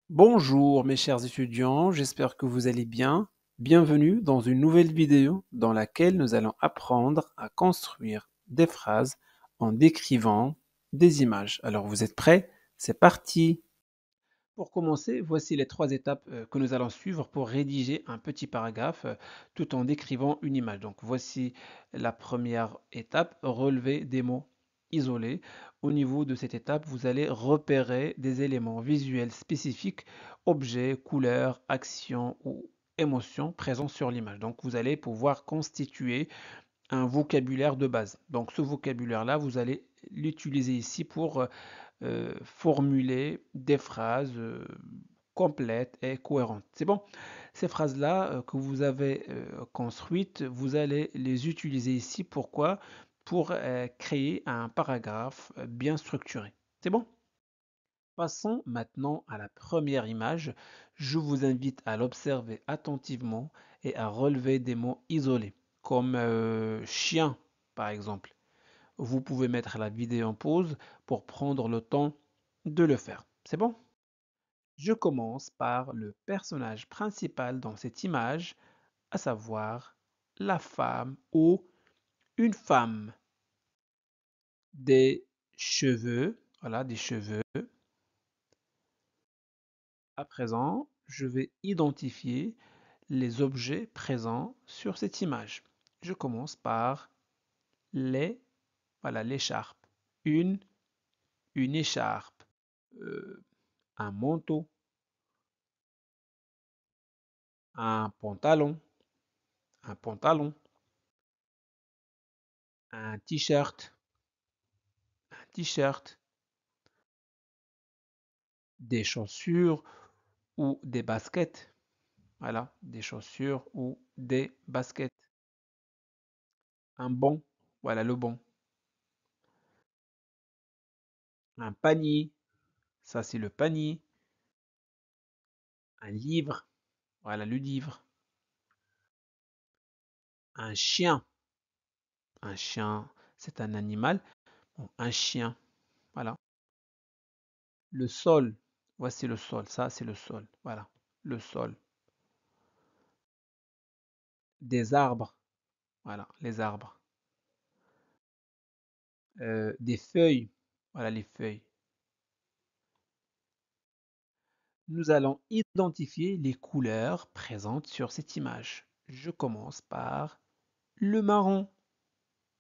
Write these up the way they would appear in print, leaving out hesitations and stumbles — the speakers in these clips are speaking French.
Bonjour mes chers étudiants, j'espère que vous allez bien. Bienvenue dans une nouvelle vidéo dans laquelle nous allons apprendre à construire des phrases en décrivant des images. Alors vous êtes prêts? C'est parti! Pour commencer, voici les trois étapes que nous allons suivre pour rédiger un petit paragraphe tout en décrivant une image. Donc voici la première étape, relever des mots isolés. Au niveau de cette étape, vous allez repérer des éléments visuels spécifiques, objets, couleurs, actions ou émotions présents sur l'image. Donc vous allez pouvoir constituer un vocabulaire de base. Donc ce vocabulaire-là, vous allez l'utiliser ici pour formuler des phrases complètes et cohérentes. C'est bon? Ces phrases-là que vous avez construites, vous allez les utiliser ici. Pourquoi? Pour créer un paragraphe bien structuré. C'est bon? Passons maintenant à la première image. Je vous invite à l'observer attentivement et à relever des mots isolés, comme chien, par exemple. Vous pouvez mettre la vidéo en pause pour prendre le temps de le faire. C'est bon? Je commence par le personnage principal dans cette image, à savoir la femme ou une femme. Des cheveux, voilà, des cheveux. À présent, je vais identifier les objets présents sur cette image. Je commence par les, voilà, l'écharpe. Une, une écharpe. Euh, un manteau, un pantalon, un pantalon, un t-shirt, un t-shirt, des chaussures ou des baskets. Voilà, des chaussures ou des baskets. Un banc, voilà le banc. Un panier, ça c'est le panier. Un livre, voilà le livre. Un chien c'est un animal. Bon, un chien, voilà. Le sol, voici le sol, ça c'est le sol, voilà, le sol. Des arbres, voilà, les arbres. Des feuilles, voilà les feuilles. Nous allons identifier les couleurs présentes sur cette image. Je commence par le marron,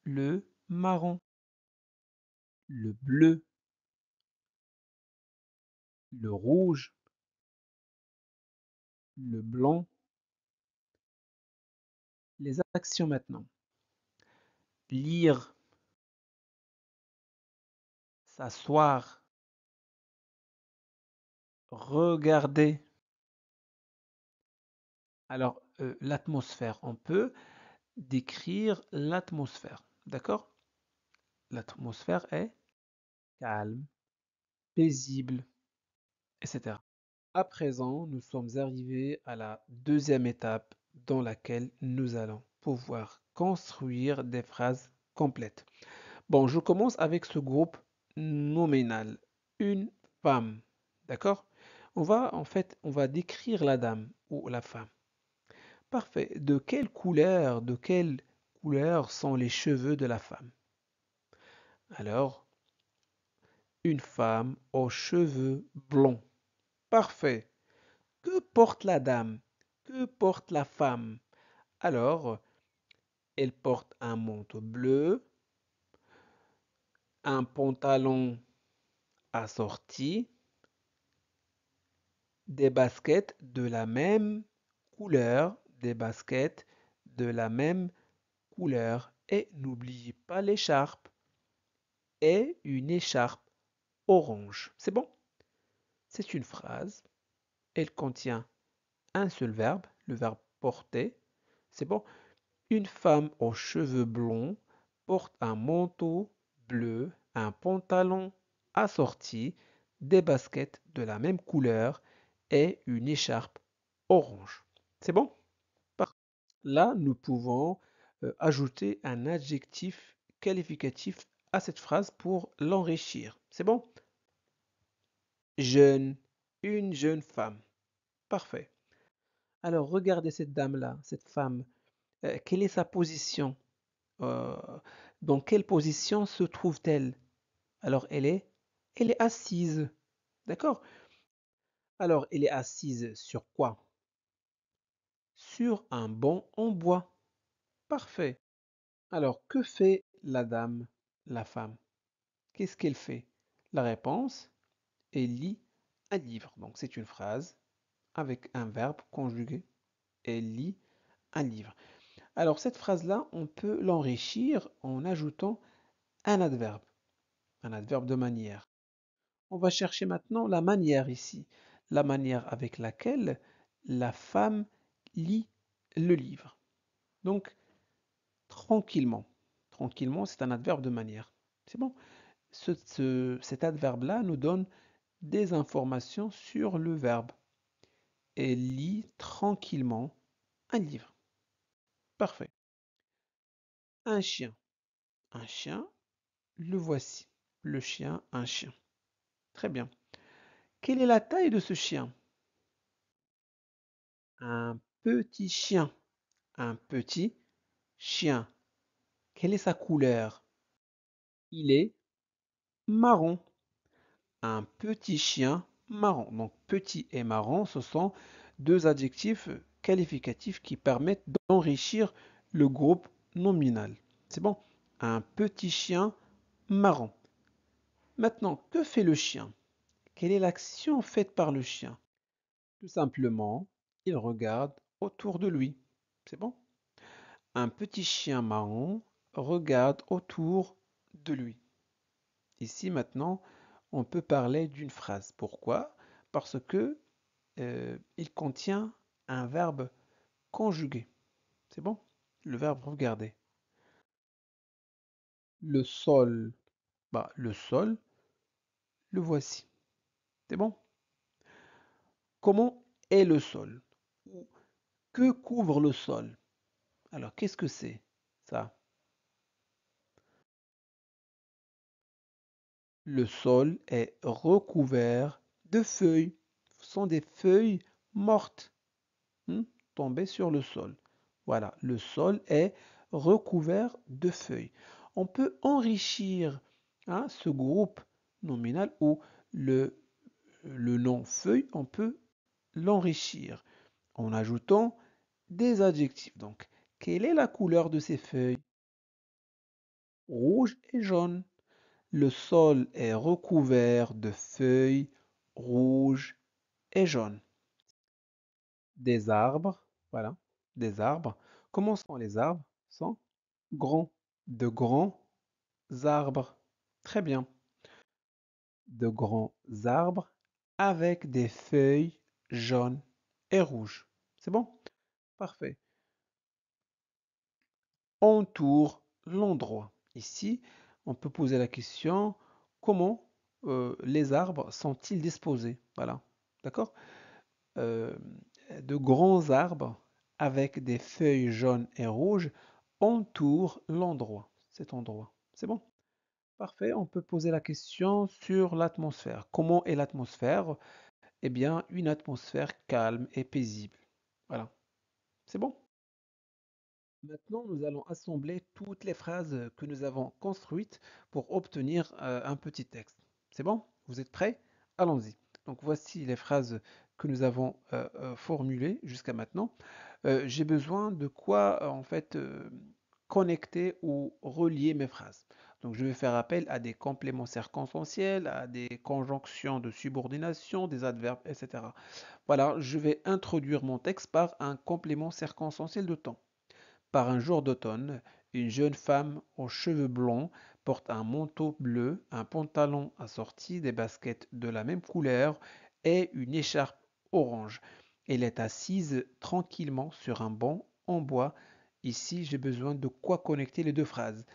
le marron, le bleu, le rouge, le blanc. Les actions maintenant. Lire, s'asseoir, regarder. Alors, l'atmosphère, on peut décrire l'atmosphère. D'accord? L'atmosphère est calme, paisible, etc. À présent, nous sommes arrivés à la deuxième étape dans laquelle nous allons pouvoir construire des phrases complètes. Bon, je commence avec ce groupe nominal. Une femme. D'accord? En fait, on va décrire la dame ou la femme. Parfait. De quelle couleur sont les cheveux de la femme? Alors, une femme aux cheveux blonds. Parfait. Que porte la dame? Que porte la femme? Alors, elle porte un manteau bleu, un pantalon assorti, des baskets de la même couleur, des baskets de la même couleur. Et n'oubliez pas l'écharpe et une écharpe orange. C'est bon? C'est une phrase. Elle contient un seul verbe, le verbe porter. C'est bon? Une femme aux cheveux blonds porte un manteau bleu, un pantalon assorti, des baskets de la même couleur et une écharpe orange. C'est bon? Par- Là, nous pouvons ajouter un adjectif qualificatif à cette phrase pour l'enrichir. C'est bon? Jeune, Une jeune femme. Parfait. Alors, regardez cette dame-là, cette femme. Quelle est sa position? Euh, dans quelle position se trouve-t-elle? Alors, elle est assise. D'accord? Alors, elle est assise sur quoi? Sur un banc en bois. Parfait. Alors, que fait la dame, la femme? Qu'est-ce qu'elle fait? La réponse, elle lit un livre. Donc, c'est une phrase avec un verbe conjugué. Elle lit un livre. Alors, cette phrase-là, on peut l'enrichir en ajoutant un adverbe de manière. On va chercher maintenant la manière ici, la manière avec laquelle la femme lit le livre. Donc, tranquillement. Tranquillement, c'est un adverbe de manière. C'est bon. Cet adverbe-là nous donne des informations sur le verbe. Elle lit tranquillement un livre. Parfait. Un chien. Un chien, le voici. Le chien, un chien. Très bien. Quelle est la taille de ce chien? Un petit chien. Un petit chien. Quelle est sa couleur? Il est marron. Un petit chien marron. Donc petit et marron, ce sont deux adjectifs qualificatifs qui permettent d'enrichir le groupe nominal. C'est bon? Un petit chien marron. Maintenant, que fait le chien? Quelle est l'action faite par le chien? Tout simplement, il regarde autour de lui. C'est bon? Un petit chien marron regarde autour de lui. Ici maintenant, on peut parler d'une phrase. Pourquoi? Parce que il contient un verbe conjugué. C'est bon? Le verbe regarder. Le sol, le sol, le voici. C'est bon? Comment est le sol? Ou que couvre le sol? Alors, qu'est-ce que c'est ça? Le sol est recouvert de feuilles. Ce sont des feuilles mortes, hmm, tombées sur le sol. Voilà, le sol est recouvert de feuilles. On peut enrichir, hein, ce groupe nominal ou le, le nom feuille, on peut l'enrichir en ajoutant des adjectifs. Donc, quelle est la couleur de ces feuilles? Rouge et jaune. Le sol est recouvert de feuilles rouges et jaunes. Des arbres, voilà, des arbres. Comment sont les arbres? Sont grands. De grands arbres. Très bien. De grands arbres avec des feuilles jaunes et rouges. C'est bon? Parfait. Entoure l'endroit. Ici, on peut poser la question, comment les arbres sont-ils disposés? Voilà. D'accord? Euh, de grands arbres avec des feuilles jaunes et rouges entourent l'endroit, cet endroit. C'est bon? Parfait. On peut poser la question sur l'atmosphère. Comment est l'atmosphère? Eh bien, une atmosphère calme et paisible. Voilà. C'est bon? Maintenant, nous allons assembler toutes les phrases que nous avons construites pour obtenir un petit texte. C'est bon? Vous êtes prêts? Allons-y. Donc voici les phrases que nous avons formulées jusqu'à maintenant. J'ai besoin de quoi en fait connecter ou relier mes phrases. Donc je vais faire appel à des compléments circonstanciels, à des conjonctions de subordination, des adverbes, etc. Voilà, je vais introduire mon texte par un complément circonstanciel de temps. Par un jour d'automne, une jeune femme aux cheveux blonds porte un manteau bleu, un pantalon assorti, des baskets de la même couleur et une écharpe orange. Elle est assise tranquillement sur un banc en bois. Ici, j'ai besoin de quoi connecter les deux phrases.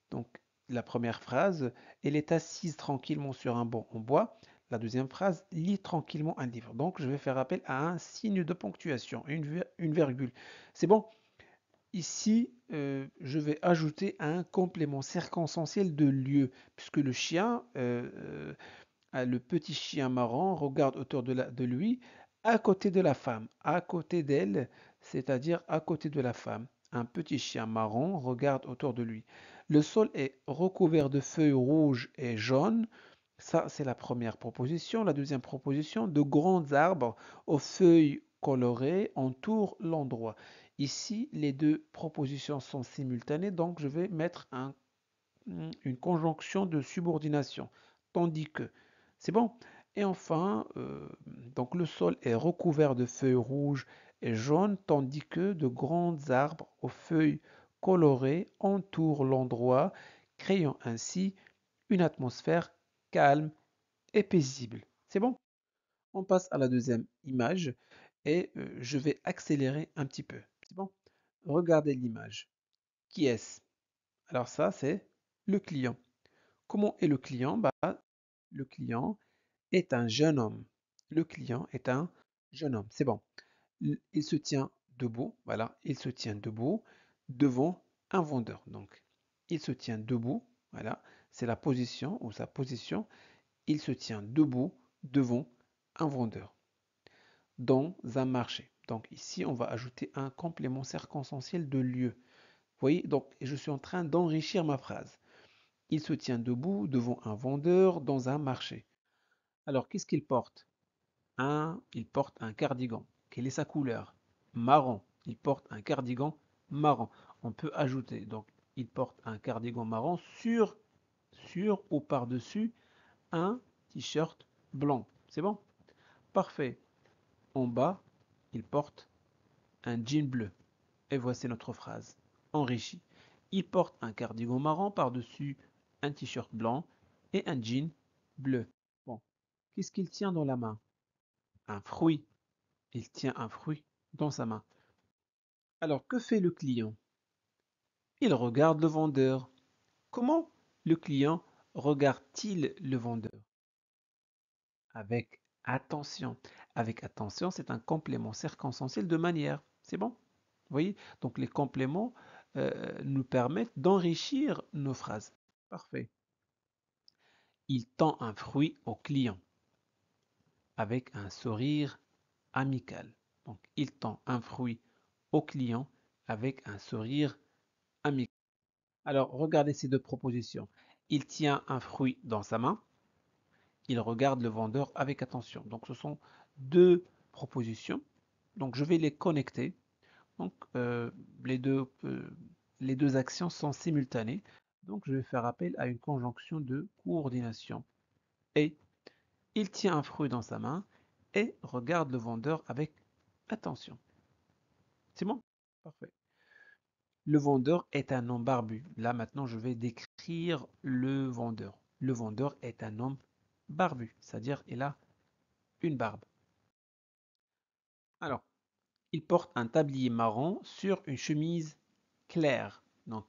Donc, la première phrase, elle est assise tranquillement sur un banc en bois. La deuxième phrase, lit tranquillement un livre. Donc, je vais faire appel à un signe de ponctuation, une virgule. C'est bon? Ici, je vais ajouter un complément circonstanciel de lieu, puisque le chien Le petit chien marron regarde autour de lui, à côté de la femme, à côté d'elle, c'est-à-dire à côté de la femme. Un petit chien marron regarde autour de lui. Le sol est recouvert de feuilles rouges et jaunes. Ça, c'est la première proposition. La deuxième proposition, de grands arbres aux feuilles colorées entourent l'endroit. Ici, les deux propositions sont simultanées, donc je vais mettre une conjonction de subordination. Tandis que, c'est bon. Et enfin, donc le sol est recouvert de feuilles rouges et jaunes, tandis que de grands arbres aux feuilles colorées entourent l'endroit, créant ainsi une atmosphère calme et paisible. C'est bon? On passe à la deuxième image et je vais accélérer un petit peu. C'est bon? Regardez l'image. Qui est-ce? Alors ça, c'est le client. Comment est le client? Bah, le client est un jeune homme. Le client est un jeune homme. C'est bon. Il se tient debout. Voilà, il se tient debout devant un vendeur. Donc, il se tient debout. Voilà, c'est la position ou sa position. Il se tient debout devant un vendeur dans un marché. Donc ici, on va ajouter un complément circonstanciel de lieu. Vous voyez, donc je suis en train d'enrichir ma phrase. Il se tient debout devant un vendeur dans un marché. Alors, qu'est-ce qu'il porte? Il porte un cardigan. Quelle est sa couleur? Marron. Il porte un cardigan marron. On peut ajouter, donc, il porte un cardigan marron sur ou par-dessus un t-shirt blanc. C'est bon? Parfait. En bas, il porte un jean bleu. Et voici notre phrase enrichie. Il porte un cardigan marron par-dessus un t-shirt blanc et un jean bleu. Bon, qu'est-ce qu'il tient dans la main? Un fruit. Il tient un fruit dans sa main. Alors, que fait le client? Il regarde le vendeur. Comment le client regarde-t-il le vendeur? Avec attention. Avec attention, c'est un complément circonstanciel de manière. C'est bon? Vous voyez? Donc les compléments nous permettent d'enrichir nos phrases. Parfait. Il tend un fruit au client avec un sourire amical. Donc il tend un fruit au client avec un sourire amical. Alors regardez ces deux propositions. Il tient un fruit dans sa main. Il regarde le vendeur avec attention. Donc ce sont deux propositions. Donc je vais les connecter. Donc les deux actions sont simultanées. Donc je vais faire appel à une conjonction de coordination. Et il tient un fruit dans sa main et regarde le vendeur avec attention. C'est bon? Parfait. Le vendeur est un homme barbu. Là maintenant je vais décrire le vendeur. Le vendeur est un homme barbu, c'est-à-dire il a une barbe. Alors, il porte un tablier marron sur une chemise claire. Donc,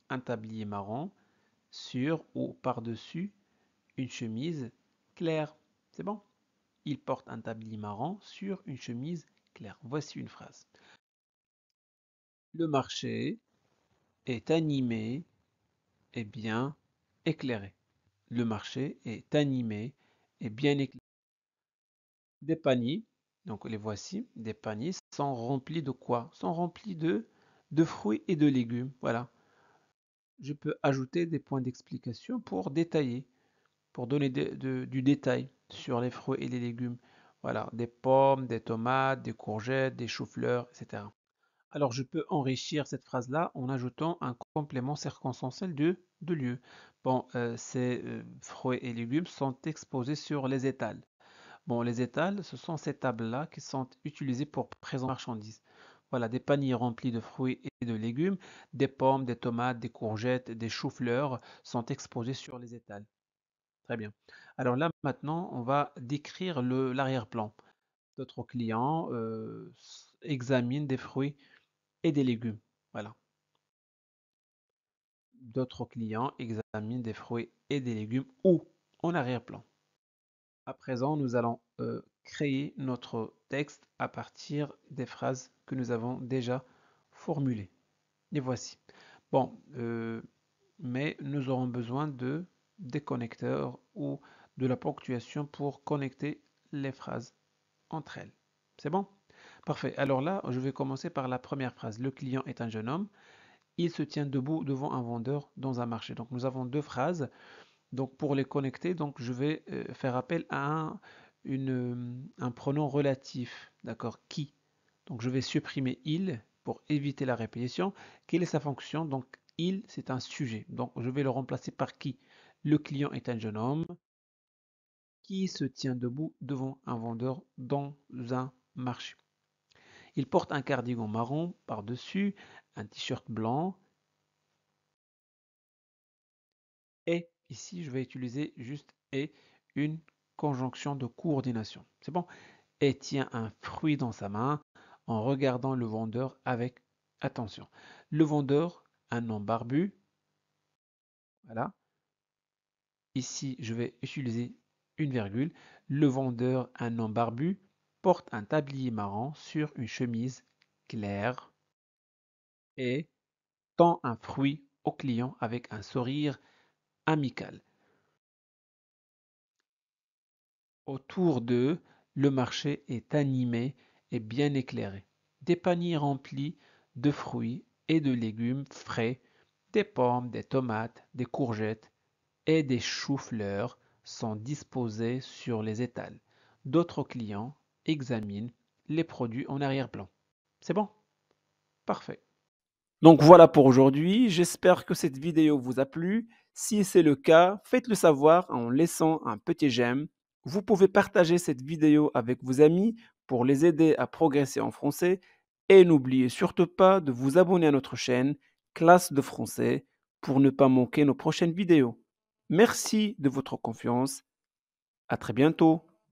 un tablier marron sur ou par-dessus une chemise claire. C'est bon? Il porte un tablier marron sur une chemise claire. Voici une phrase. Le marché est animé et bien éclairé. Le marché est animé et bien éclairé. Des paniers, donc les voici, des paniers sont remplis de quoi? Sont remplis de fruits et de légumes. Voilà. Je peux ajouter des points d'explication pour détailler, pour donner du détail sur les fruits et les légumes. Voilà, des pommes, des tomates, des courgettes, des choux-fleurs, etc. Alors je peux enrichir cette phrase-là en ajoutant un complément circonstanciel de lieu. Bon, ces fruits et légumes sont exposés sur les étals. Bon, les étals, ce sont ces tables-là qui sont utilisées pour présenter les marchandises. Voilà, des paniers remplis de fruits et de légumes, des pommes, des tomates, des courgettes, des choux-fleurs sont exposés sur les étals. Très bien. Alors là, maintenant, on va décrire l'arrière-plan. Notre client examine des fruits et des légumes. Voilà. D'autres clients examinent des fruits et des légumes ou en arrière-plan. À présent, nous allons créer notre texte à partir des phrases que nous avons déjà formulées. Les voici. Bon, mais nous aurons besoin de des connecteurs ou de la ponctuation pour connecter les phrases entre elles. C'est bon? Parfait. Alors là, je vais commencer par la première phrase. Le client est un jeune homme. Il se tient debout devant un vendeur dans un marché. Donc nous avons deux phrases. Donc pour les connecter, donc je vais faire appel à un pronom relatif. D'accord? Qui. Donc je vais supprimer il pour éviter la répétition. Quelle est sa fonction? Donc il, c'est un sujet. Donc je vais le remplacer par qui? Le client est un jeune homme qui se tient debout devant un vendeur dans un marché. Il porte un cardigan marron par-dessus, un t-shirt blanc et ici je vais utiliser juste et une conjonction de coordination. C'est bon? Et tient un fruit dans sa main en regardant le vendeur avec attention. Le vendeur, un homme barbu, voilà. Ici, je vais utiliser une virgule. Le vendeur, un homme barbu, porte un tablier marron sur une chemise claire et tend un fruit au client avec un sourire amical. Autour d'eux, le marché est animé et bien éclairé. Des paniers remplis de fruits et de légumes frais, des pommes, des tomates, des courgettes et des choux-fleurs sont disposés sur les étals. D'autres clients examinent les produits en arrière-plan. C'est bon? Parfait. Donc voilà pour aujourd'hui. J'espère que cette vidéo vous a plu. Si c'est le cas, faites-le savoir en laissant un petit j'aime. Vous pouvez partager cette vidéo avec vos amis pour les aider à progresser en français. Et n'oubliez surtout pas de vous abonner à notre chaîne Classe de français pour ne pas manquer nos prochaines vidéos. Merci de votre confiance. À très bientôt.